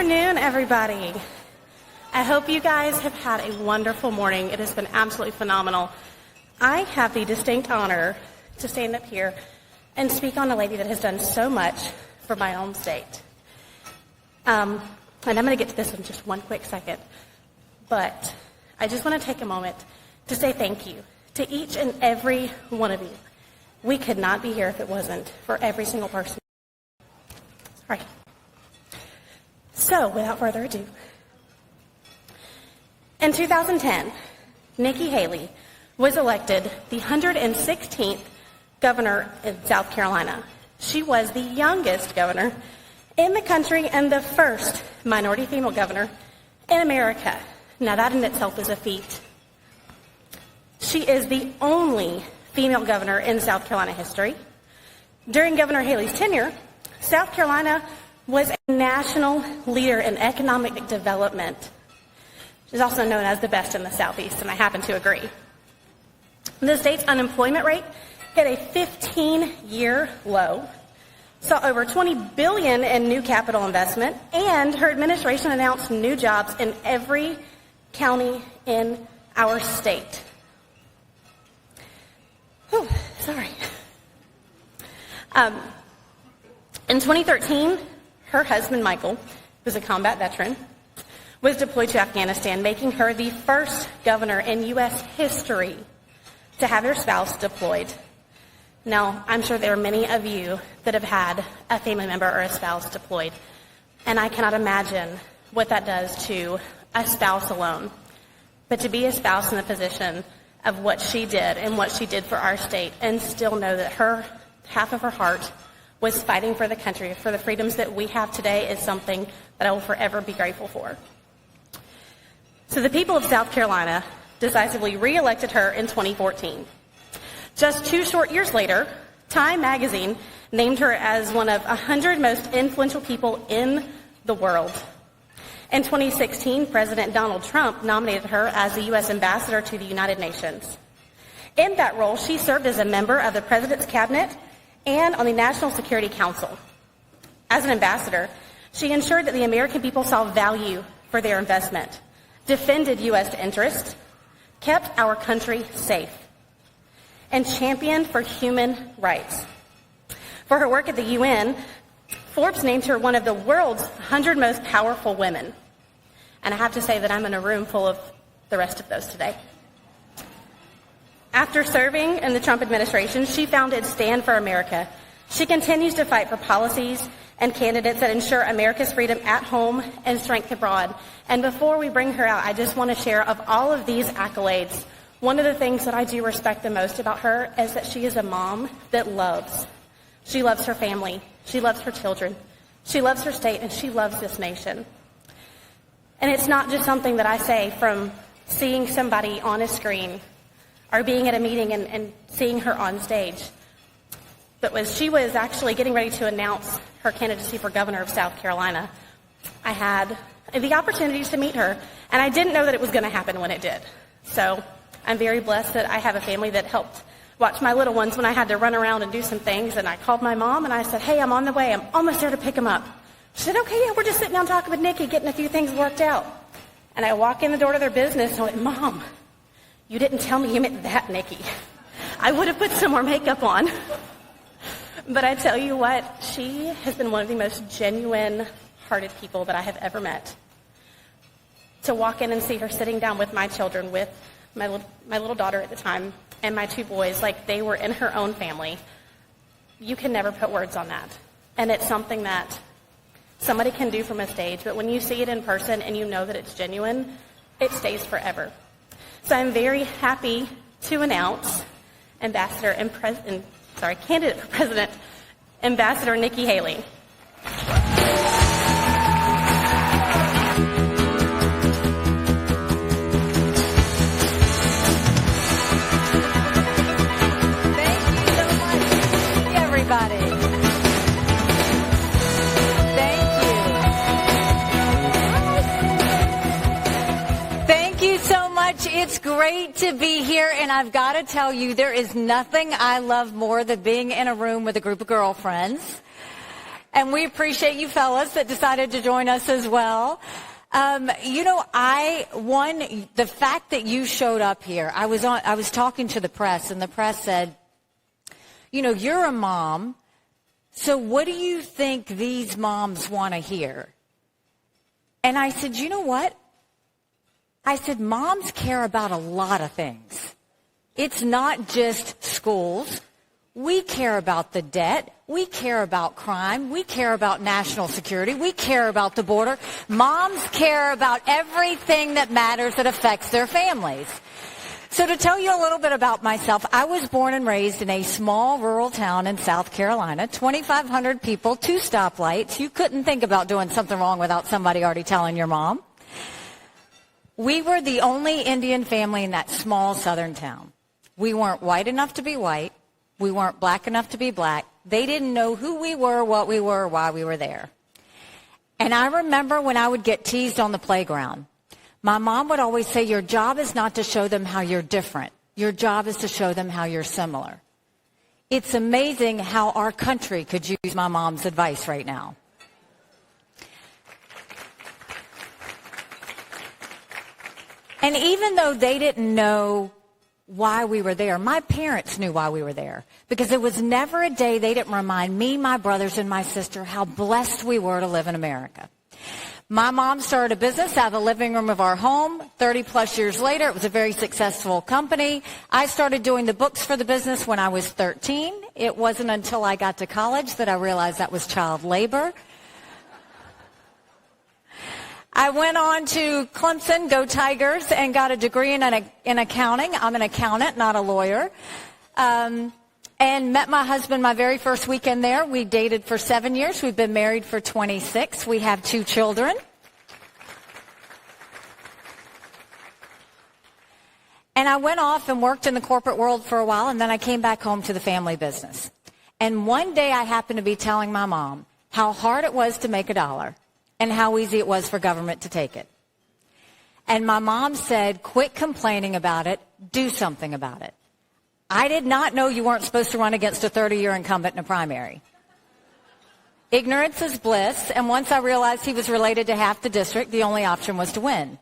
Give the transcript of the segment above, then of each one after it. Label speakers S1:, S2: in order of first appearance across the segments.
S1: afternoon, everybody. I hope you guys have had a wonderful morning. It has been absolutely phenomenal. I have the distinct honor to stand up here and speak on a lady that has done so much for my own state. And I'm going to get to this in just one quick second. But I just want to take a moment to say thank you to each and every one of you. We could not be here if it wasn't for every single person. All right. So, without further ado, in 2010, Nikki Haley was elected the 116th governor in South Carolina. She was the youngest governor in the country and the first minority female governor in America. Now, that in itself is a feat. She is the only female governor in South Carolina history. During Governor Haley's tenure, South Carolina was a national leader in economic development. She's also known as the best in the Southeast, and I happen to agree. The state's unemployment rate hit a 15-year low, saw over $20 billion in new capital investment, and her administration announced new jobs in every county in our state. Whew, sorry. In 2013, her husband, Michael, who's a combat veteran, was deployed to Afghanistan, making her the first governor in U.S. history to have her spouse deployed. Now, I'm sure there are many of you that have had a family member or a spouse deployed, and I cannot imagine what that does to a spouse alone. But to be a spouse in the position of what she did and what she did for our state, and still know that her half of her heart was fighting for the country, for the freedoms that we have today, is something that I will forever be grateful for. So the people of South Carolina decisively re-elected her in 2014. Just 2 short years later, Time magazine named her as one of 100 most influential people in the world. In 2016, President Donald Trump nominated her as the U.S. ambassador to the United Nations. In that role, she served as a member of the President's Cabinet and on the National Security Council. As an ambassador, she ensured that the American people saw value for their investment, defended U.S. interests, kept our country safe, and championed for human rights. For her work at the UN, Forbes named her one of the world's 100 most powerful women. And I have to say that I'm in a room full of the rest of those today. After serving in the Trump administration, she founded Stand for America. She continues to fight for policies and candidates that ensure America's freedom at home and strength abroad. And before we bring her out, I just want to share, of all of these accolades, one of the things that I do respect the most about her is that she is a mom that loves. She loves her family. She loves her children. She loves her state, and she loves this nation. And it's not just something that I say from seeing somebody on a screen or being at a meeting and seeing her on stage. But when she was actually getting ready to announce her candidacy for governor of South Carolina, I had the opportunity to meet her, and I didn't know that it was going to happen when it did. So I'm very blessed that I have a family that helped watch my little ones when I had to run around and do some things, and I called my mom, and I said, hey, I'm on the way. I'm almost there to pick them up. She said, okay, yeah, we're just sitting down talking with Nikki, getting a few things worked out. And I walk in the door to their business, and I went, Mom, you didn't tell me you meant that, Nikki. I would have put some more makeup on. But I tell you what, she has been one of the most genuine-hearted people that I have ever met. To walk in and see her sitting down with my children, with my little daughter at the time, and my 2 boys, like they were in her own family, you can never put words on that. And it's something that somebody can do from a stage, but when you see it in person and you know that it's genuine, it stays forever. So I'm very happy to announce candidate for President, Ambassador Nikki Haley.
S2: It's great to be here, and I've got to tell you, there is nothing I love more than being in a room with a group of girlfriends And we appreciate you fellas that decided to join us as well. The fact that you showed up here, I was talking to the press, and the press said, you're a mom, so what do you think these moms want to hear? And I said, you know what? I said, moms care about a lot of things. It's not just schools. We care about the debt. We care about crime. We care about national security. We care about the border. Moms care about everything that matters that affects their families. So to tell you a little bit about myself, I was born and raised in a small rural town in South Carolina, 2,500 people, 2 stoplights. You couldn't think about doing something wrong without somebody already telling your mom. We were the only Indian family in that small southern town. We weren't white enough to be white. We weren't black enough to be black. They didn't know who we were, what we were, or why we were there. And I remember when I would get teased on the playground, my mom would always say, your job is not to show them how you're different. Your job is to show them how you're similar. It's amazing how our country could use my mom's advice right now. And even though they didn't know why we were there, my parents knew why we were there. Because there was never a day they didn't remind me, my brothers, and my sister how blessed we were to live in America. My mom started a business out of the living room of our home. 30-plus years later, it was a very successful company. I started doing the books for the business when I was 13. It wasn't until I got to college that I realized that was child labor. I went on to Clemson, go Tigers, and got a degree in accounting. I'm an accountant, not a lawyer. And met my husband my very first weekend there. We dated for 7 years. We've been married for 26. We have 2 children. And I went off and worked in the corporate world for a while, and then I came back home to the family business. And one day I happened to be telling my mom how hard it was to make $1 and how easy it was for government to take it. And my mom said, quit complaining about it, do something about it. I did not know you weren't supposed to run against a 30-year incumbent in a primary. Ignorance is bliss, and once I realized he was related to half the district, the only option was to win.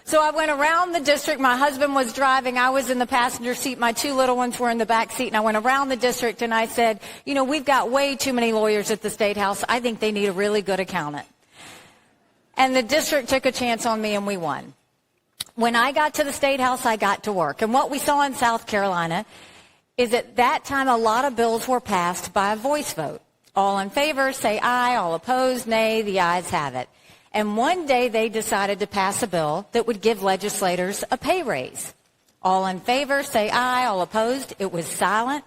S2: So I went around the district. My husband was driving. I was in the passenger seat. My 2 little ones were in the back seat, and I went around the district, and I said, we've got way too many lawyers at the State House. I think they need a really good accountant. And the district took a chance on me, and we won. When I got to the State House, I got to work. And what we saw in South Carolina is at that time a lot of bills were passed by a voice vote. All in favor, say aye. All opposed, nay. The ayes have it. And one day they decided to pass a bill that would give legislators a pay raise. All in favor, say aye. All opposed, it was silent.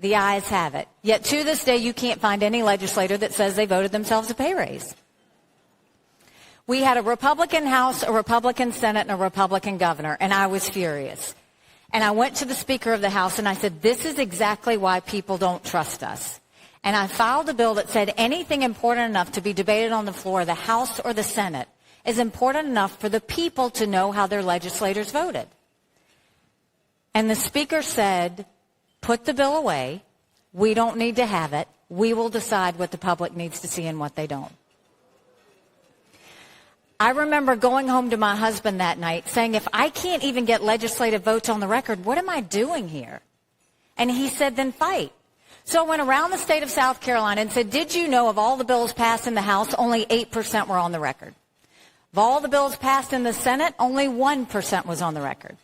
S2: The ayes have it. Yet to this day, you can't find any legislator that says they voted themselves a pay raise. We had a Republican House, a Republican Senate, and a Republican governor, and I was furious. And I went to the Speaker of the House, and I said, this is exactly why people don't trust us. And I filed a bill that said anything important enough to be debated on the floor of the House or the Senate is important enough for the people to know how their legislators voted. And the Speaker said, put the bill away. We don't need to have it. We will decide what the public needs to see and what they don't. I remember going home to my husband that night saying, if I can't even get legislative votes on the record, what am I doing here? And he said, then fight. So I went around the state of South Carolina and said, did you know of all the bills passed in the House, only 8% were on the record? Of all the bills passed in the Senate, only 1% was on the record.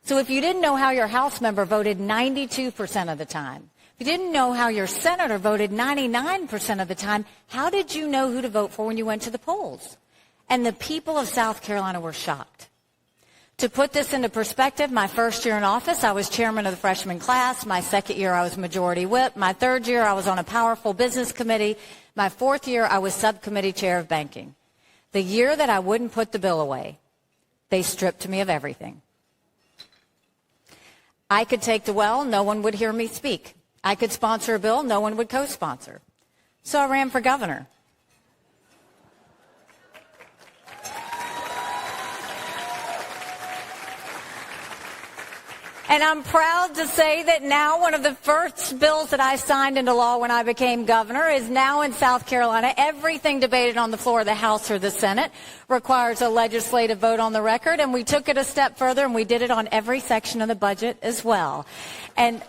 S2: So if you didn't know how your House member voted 92% of the time, if you didn't know how your senator voted 99% of the time, how did you know who to vote for when you went to the polls? And the people of South Carolina were shocked. To put this into perspective, my first year in office, I was chairman of the freshman class. My second year, I was majority whip. My third year, I was on a powerful business committee. My fourth year, I was subcommittee chair of banking. The year that I wouldn't put the bill away, they stripped me of everything. I could take the well, no one would hear me speak. I could sponsor a bill, no one would co-sponsor. So I ran for governor. And I'm proud to say that now one of the first bills that I signed into law when I became governor is now in South Carolina. Everything debated on the floor of the House or the Senate requires a legislative vote on the record, and we took it a step further, and we did it on every section of the budget as well. And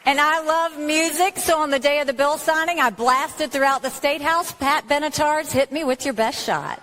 S2: I love music, so on the day of the bill signing, I blasted throughout the State House, Pat Benatar's Hit Me With Your Best Shot.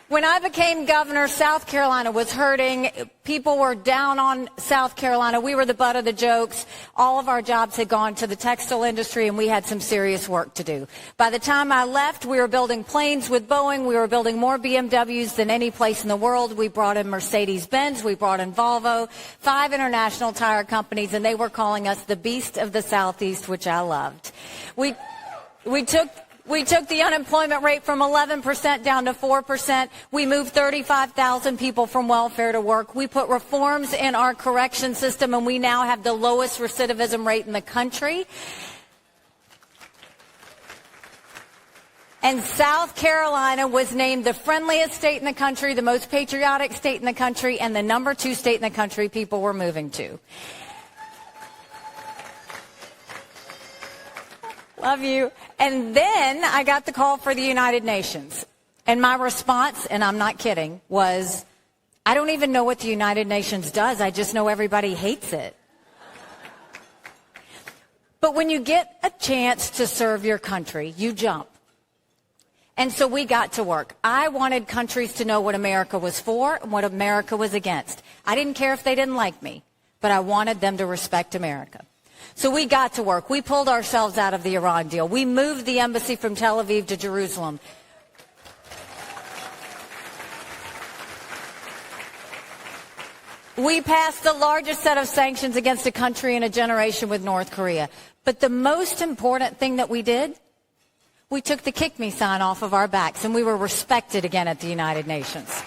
S2: When I became governor, South Carolina was hurting. People were down on South Carolina. We were the butt of the jokes. All of our jobs had gone to the textile industry, and we had some serious work to do. By the time I left, we were building planes with Boeing. We were building more BMWs than any place in the world. We brought in Mercedes-Benz. We brought in Volvo, 5 international tire companies, and they were calling us the beast of the Southeast, which I loved. We took the unemployment rate from 11% down to 4%. We moved 35,000 people from welfare to work. We put reforms in our correction system, and we now have the lowest recidivism rate in the country. And South Carolina was named the friendliest state in the country, the most patriotic state in the country, and the number 2 state in the country people were moving to. Love you. And then I got the call for the United Nations. And my response, and I'm not kidding, was, I don't even know what the United Nations does. I just know everybody hates it. But when you get a chance to serve your country, you jump. And so we got to work. I wanted countries to know what America was for and what America was against. I didn't care if they didn't like me, but I wanted them to respect America. So we got to work. We pulled ourselves out of the Iran deal. We moved the embassy from Tel Aviv to Jerusalem. We passed the largest set of sanctions against a country in a generation with North Korea. But the most important thing that we did, we took the kick me sign off of our backs, and we were respected again at the United Nations.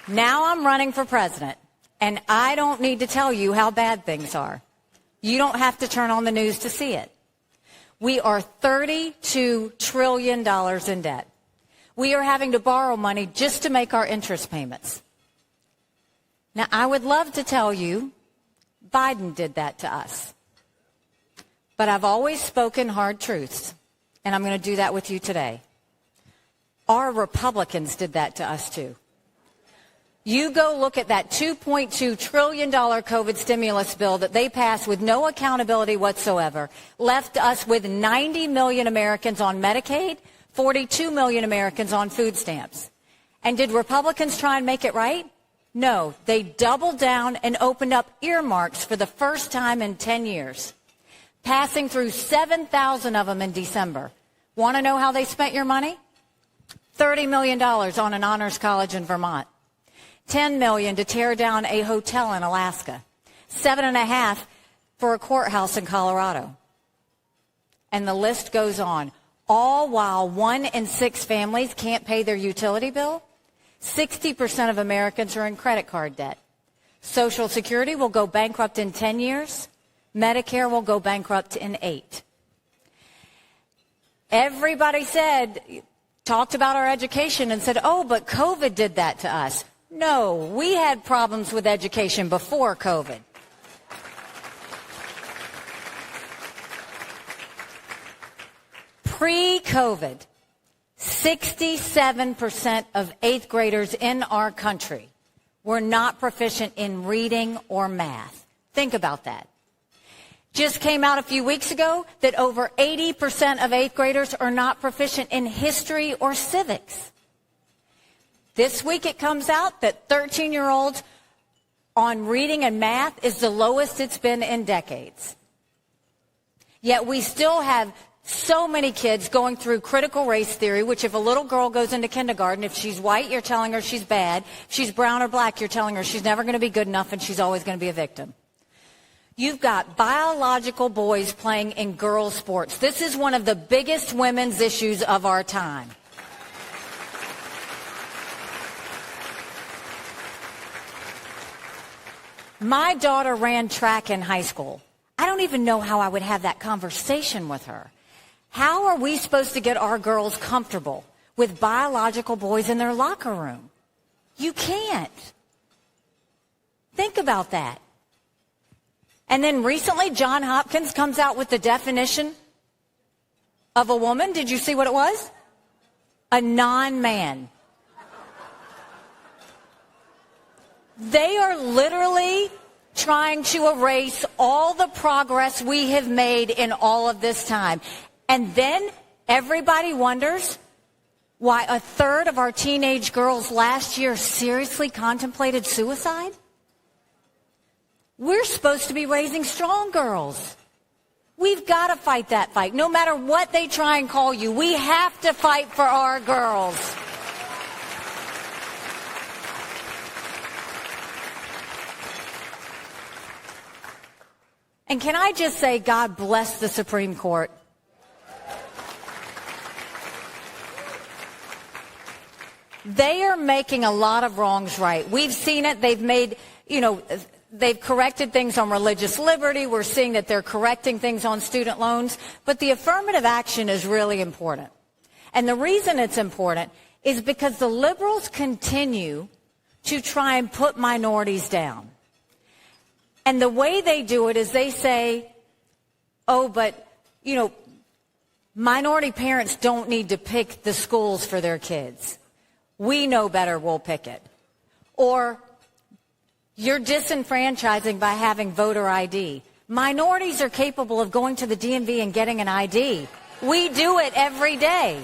S2: Now I'm running for president. And I don't need to tell you how bad things are. You don't have to turn on the news to see it. We are $32 trillion in debt. We are having to borrow money just to make our interest payments. Now, I would love to tell you Biden did that to us. But I've always spoken hard truths, and I'm going to do that with you today. Our Republicans did that to us, too. You go look at that $2.2 trillion COVID stimulus bill that they passed with no accountability whatsoever, left us with 90 million Americans on Medicaid, 42 million Americans on food stamps. And did Republicans try and make it right? No, they doubled down and opened up earmarks for the first time in 10 years, passing through 7,000 of them in December. Want to know how they spent your money? $30 million on an honors college in Vermont. $10 million to tear down a hotel in Alaska. $7.5 million for a courthouse in Colorado. And the list goes on. All while 1 in 6 families can't pay their utility bill. 60% of Americans are in credit card debt. Social Security will go bankrupt in 10 years. Medicare will go bankrupt in 8. Everybody talked about our education and said, oh, but COVID did that to us. No, we had problems with education before COVID. Pre-COVID, 67% of 8th graders in our country were not proficient in reading or math. Think about that. Just came out a few weeks ago that over 80% of 8th graders are not proficient in history or civics. This week it comes out that 13-year-olds on reading and math is the lowest it's been in decades. Yet we still have so many kids going through critical race theory, which if a little girl goes into kindergarten, if she's white, you're telling her she's bad. If she's brown or black, you're telling her she's never going to be good enough and she's always going to be a victim. You've got biological boys playing in girls' sports. This is one of the biggest women's issues of our time. My daughter ran track in high school. I don't even know how I would have that conversation with her. How are we supposed to get our girls comfortable with biological boys in their locker room? You can't. Think about that. And then recently, Johns Hopkins comes out with the definition of a woman. Did you see what it was? A non-man. They are literally trying to erase all the progress we have made in all of this time. And then everybody wonders why a third of our teenage girls last year seriously contemplated suicide. We're supposed to be raising strong girls. We've got to fight that fight. No matter what they try and call you, we have to fight for our girls. And can I just say, God bless the Supreme Court. They are making a lot of wrongs right. We've seen it. They've made, they've corrected things on religious liberty. We're seeing that they're correcting things on student loans. But the affirmative action is really important. And the reason it's important is because the liberals continue to try and put minorities down. And the way they do it is they say, oh, but, minority parents don't need to pick the schools for their kids. We know better, we'll pick it. Or you're disenfranchising by having voter ID. Minorities are capable of going to the DMV and getting an ID. We do it every day.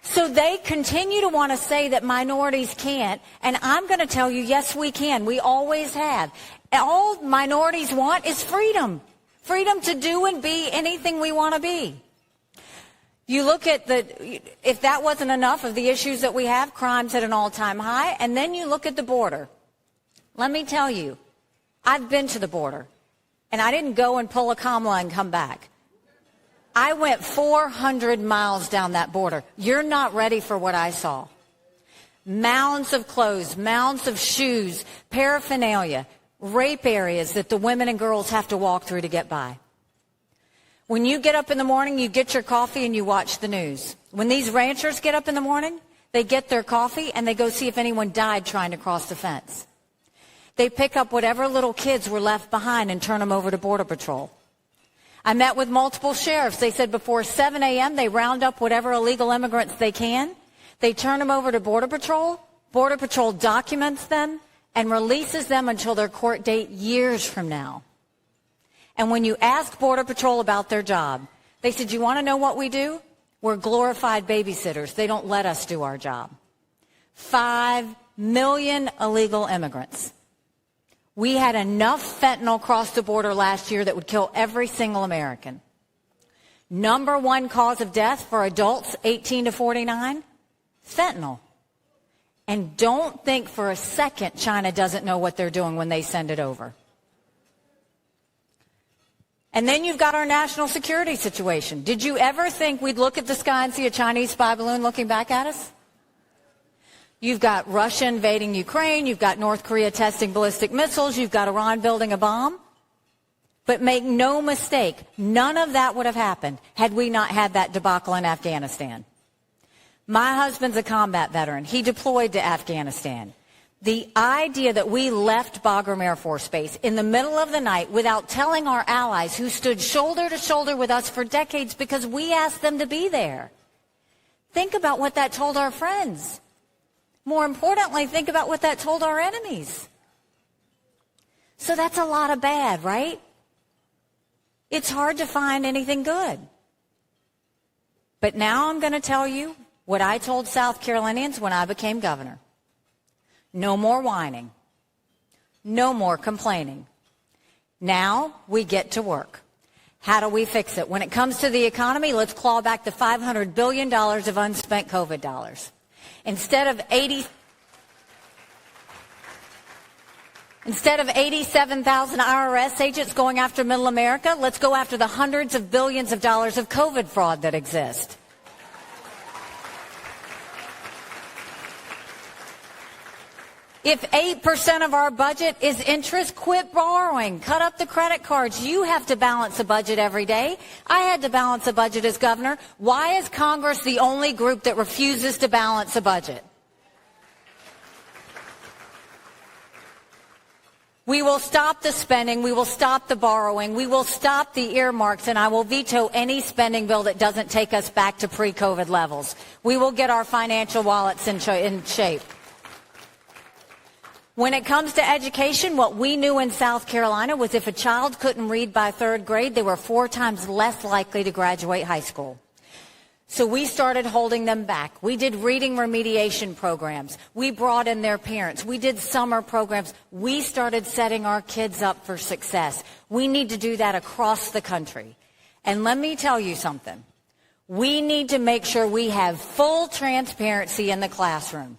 S2: So they continue to want to say that minorities can't, and I'm going to tell you, yes, we can. We always have. All minorities want is freedom. Freedom to do and be anything we want to be. You look at if that wasn't enough of the issues that we have, crime's at an all-time high, and then you look at the border. Let me tell you, I've been to the border, and I didn't go and pull a Kamala and come back. I went 400 miles down that border. You're not ready for what I saw. Mounds of clothes, mounds of shoes, paraphernalia, rape areas that the women and girls have to walk through to get by. When you get up in the morning, you get your coffee and you watch the news. When these ranchers get up in the morning, they get their coffee and they go see if anyone died trying to cross the fence. They pick up whatever little kids were left behind and turn them over to Border Patrol. I met with multiple sheriffs. They said before 7 a.m. they round up whatever illegal immigrants they can. They turn them over to Border Patrol. Border Patrol documents them and releases them until their court date years from now. And when you ask Border Patrol about their job, they said, you want to know what we do? We're glorified babysitters. They don't let us do our job. 5 million illegal immigrants. We had enough fentanyl cross the border last year that would kill every single American. Number one cause of death for adults 18 to 49, fentanyl. And don't think for a second China doesn't know what they're doing when they send it over. And then you've got our national security situation. Did you ever think we'd look at the sky and see a Chinese spy balloon looking back at us? You've got Russia invading Ukraine. You've got North Korea testing ballistic missiles. You've got Iran building a bomb. But make no mistake, none of that would have happened had we not had that debacle in Afghanistan. My husband's a combat veteran. He deployed to Afghanistan. The idea that we left Bagram Air Force Base in the middle of the night without telling our allies who stood shoulder to shoulder with us for decades because we asked them to be there. Think about what that told our friends. More importantly, think about what that told our enemies. So that's a lot of bad, right? It's hard to find anything good. But now I'm going to tell you what I told South Carolinians when I became governor. No more whining. No more complaining. Now we get to work. How do we fix it? When it comes to the economy, let's claw back the $500 billion of unspent COVID dollars. Instead of 87,000 IRS agents going after middle America, let's go after the hundreds of billions of dollars of COVID fraud that exist. If 8% of our budget is interest, quit borrowing. Cut up the credit cards. You have to balance a budget every day. I had to balance a budget as governor. Why is Congress the only group that refuses to balance a budget? We will stop the spending. We will stop the borrowing. We will stop the earmarks, and I will veto any spending bill that doesn't take us back to pre-COVID levels. We will get our financial wallets in shape. When it comes to education, what we knew in South Carolina was if a child couldn't read by 3rd grade, they were 4 times less likely to graduate high school. So we started holding them back. We did reading remediation programs. We brought in their parents. We did summer programs. We started setting our kids up for success. We need to do that across the country. And let me tell you something. We need to make sure we have full transparency in the classroom.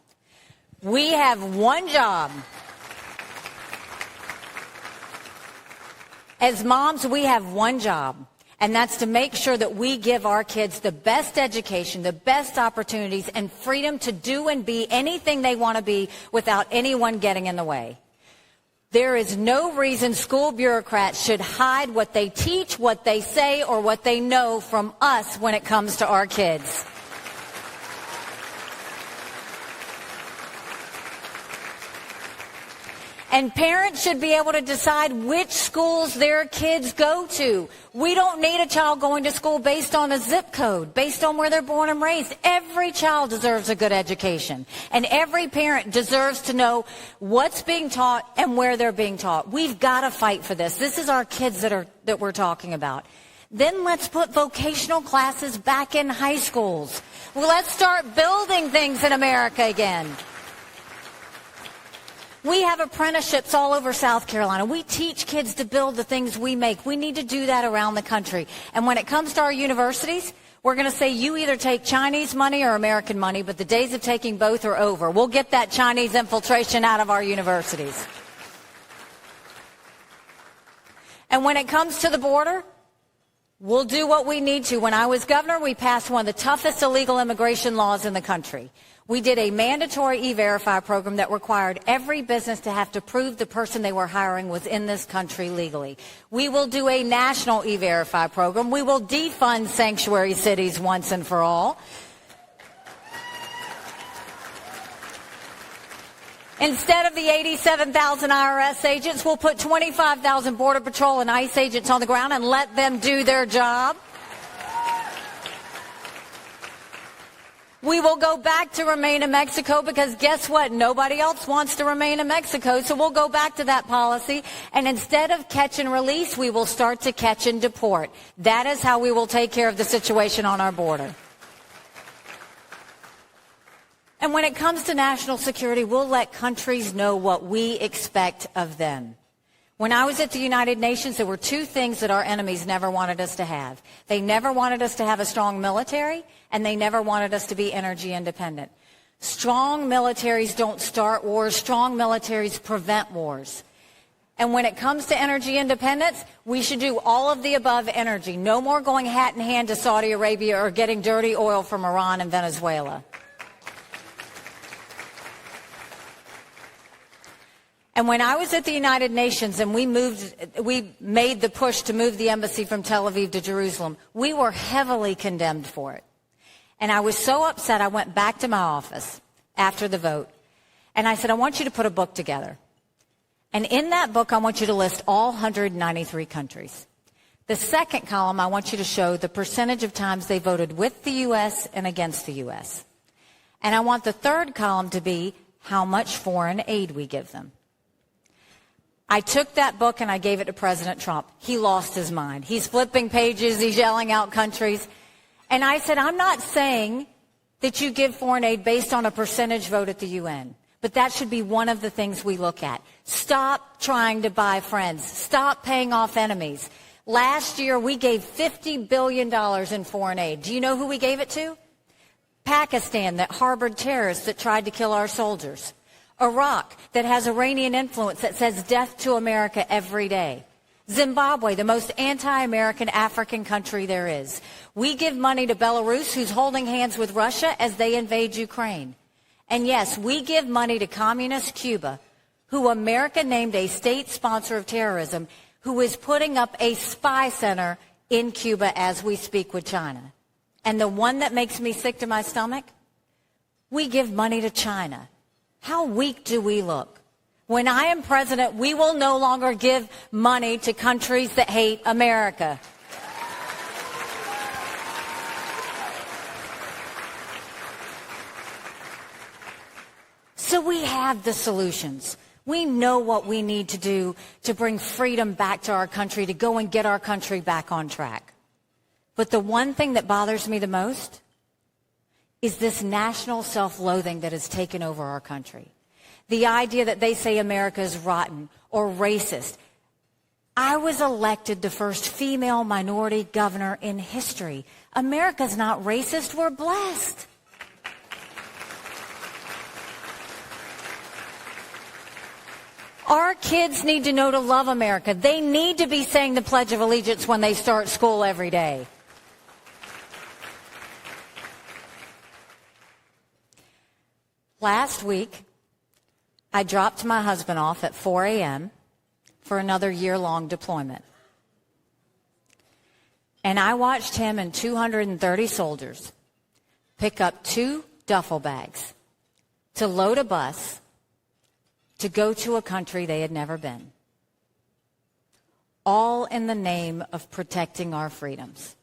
S2: We have one job. As moms, we have one job, and that's to make sure that we give our kids the best education, the best opportunities, and freedom to do and be anything they want to be without anyone getting in the way. There is no reason school bureaucrats should hide what they teach, what they say, or what they know from us when it comes to our kids. And parents should be able to decide which schools their kids go to. We don't need a child going to school based on a zip code, based on where they're born and raised. Every child deserves a good education. And every parent deserves to know what's being taught and where they're being taught. We've got to fight for this. This is our kids that we're talking about. Then let's put vocational classes back in high schools. Well, let's start building things in America again. We have apprenticeships all over South Carolina. We teach kids to build the things we make. We need to do that around the country. And when it comes to our universities, we're going to say you either take Chinese money or American money, but the days of taking both are over. We'll get that Chinese infiltration out of our universities. And when it comes to the border, we'll do what we need to. When I was governor, we passed one of the toughest illegal immigration laws in the country. We did a mandatory E-Verify program that required every business to have to prove the person they were hiring was in this country legally. We will do a national E-Verify program. We will defund sanctuary cities once and for all. Instead of the 87,000 IRS agents, we'll put 25,000 Border Patrol and ICE agents on the ground and let them do their job. We will go back to remain in Mexico because guess what? Nobody else wants to remain in Mexico, so we'll go back to that policy. And instead of catch and release, we will start to catch and deport. That is how we will take care of the situation on our border. And when it comes to national security, we'll let countries know what we expect of them. When I was at the United Nations, there were 2 things that our enemies never wanted us to have. They never wanted us to have a strong military, and they never wanted us to be energy independent. Strong militaries don't start wars. Strong militaries prevent wars. And when it comes to energy independence, we should do all of the above energy. No more going hat in hand to Saudi Arabia or getting dirty oil from Iran and Venezuela. And when I was at the United Nations and we made the push to move the embassy from Tel Aviv to Jerusalem, we were heavily condemned for it. And I was so upset, I went back to my office after the vote. And I said, I want you to put a book together. And in that book, I want you to list all 193 countries. The second column, I want you to show the percentage of times they voted with the U.S. and against the U.S. And I want the third column to be how much foreign aid we give them. I took that book and I gave it to President Trump. He lost his mind. He's flipping pages. He's yelling out countries. And I said, I'm not saying that you give foreign aid based on a percentage vote at the UN, but that should be one of the things we look at. Stop trying to buy friends. Stop paying off enemies. Last year, we gave $50 billion in foreign aid. Do you know who we gave it to? Pakistan, that harbored terrorists that tried to kill our soldiers. Iraq, that has Iranian influence that says death to America every day. Zimbabwe, the most anti-American African country there is. We give money to Belarus, who's holding hands with Russia as they invade Ukraine. And yes, we give money to communist Cuba, who America named a state sponsor of terrorism, who is putting up a spy center in Cuba as we speak with China. And the one that makes me sick to my stomach, we give money to China. How weak do we look? When I am president, we will no longer give money to countries that hate America. So we have the solutions. We know what we need to do to bring freedom back to our country, to go and get our country back on track. But the one thing that bothers me the most is this national self-loathing that has taken over our country. The idea that they say America is rotten or racist. I was elected the first female minority governor in history. America's not racist. We're blessed. Our kids need to know to love America. They need to be saying the Pledge of Allegiance when they start school every day. Last week, I dropped my husband off at 4 a.m. for another year-long deployment. And I watched him and 230 soldiers pick up 2 duffel bags to load a bus to go to a country they had never been. All in the name of protecting our freedoms.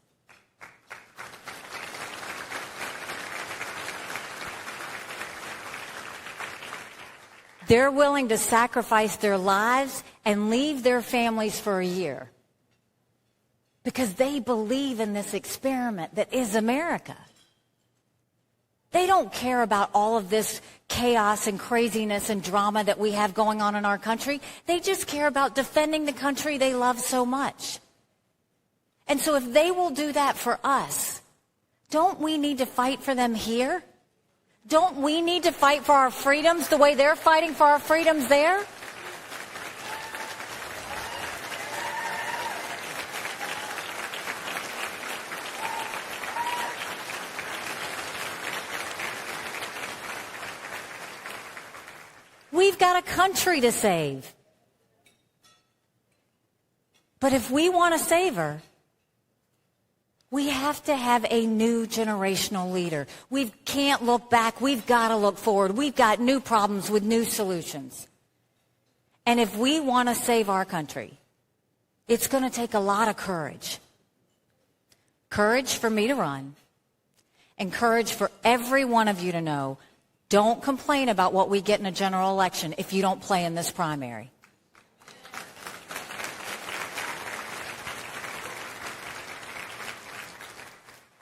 S2: They're willing to sacrifice their lives and leave their families for a year because they believe in this experiment that is America. They don't care about all of this chaos and craziness and drama that we have going on in our country. They just care about defending the country they love so much. And so if they will do that for us, don't we need to fight for them here? Don't we need to fight for our freedoms the way they're fighting for our freedoms there? We've got a country to save. But if we want to save her, we have to have a new generational leader. We can't look back. We've got to look forward. We've got new problems with new solutions. And if we want to save our country, it's going to take a lot of courage. Courage for me to run, and courage for every one of you to know, don't complain about what we get in a general election if you don't play in this primary.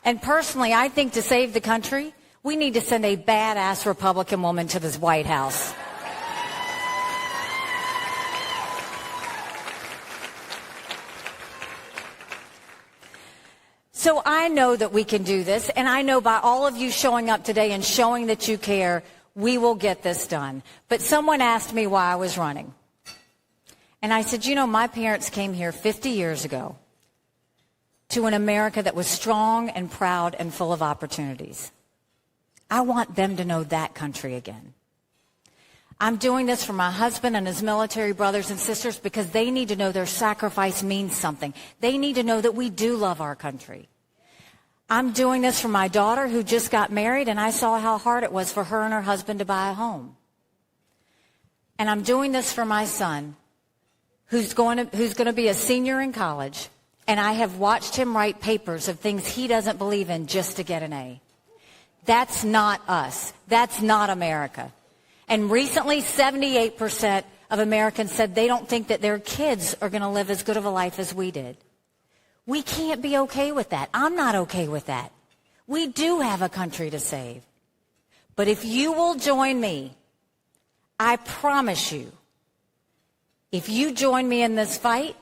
S2: And personally, I think to save the country, we need to send a badass Republican woman to this White House. So I know that we can do this, and I know by all of you showing up today and showing that you care, we will get this done. But someone asked me why I was running. And I said, you know, my parents came here 50 years ago to an America that was strong and proud and full of opportunities. I want them to know that country again. I'm doing this for my husband and his military brothers and sisters because they need to know their sacrifice means something. They need to know that we do love our country. I'm doing this for my daughter who just got married, and I saw how hard it was for her and her husband to buy a home. And I'm doing this for my son who's going to be a senior in college, and I have watched him write papers of things he doesn't believe in just to get an A. That's not us. That's not America. And recently, 78% of Americans said they don't think that their kids are going to live as good of a life as we did. We can't be okay with that. I'm not okay with that. We do have a country to save. But if you will join me, I promise you, if you join me in this fight,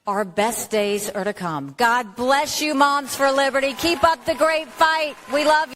S2: our best days are to come. God bless you, Moms for Liberty. Keep up the great fight. We love you.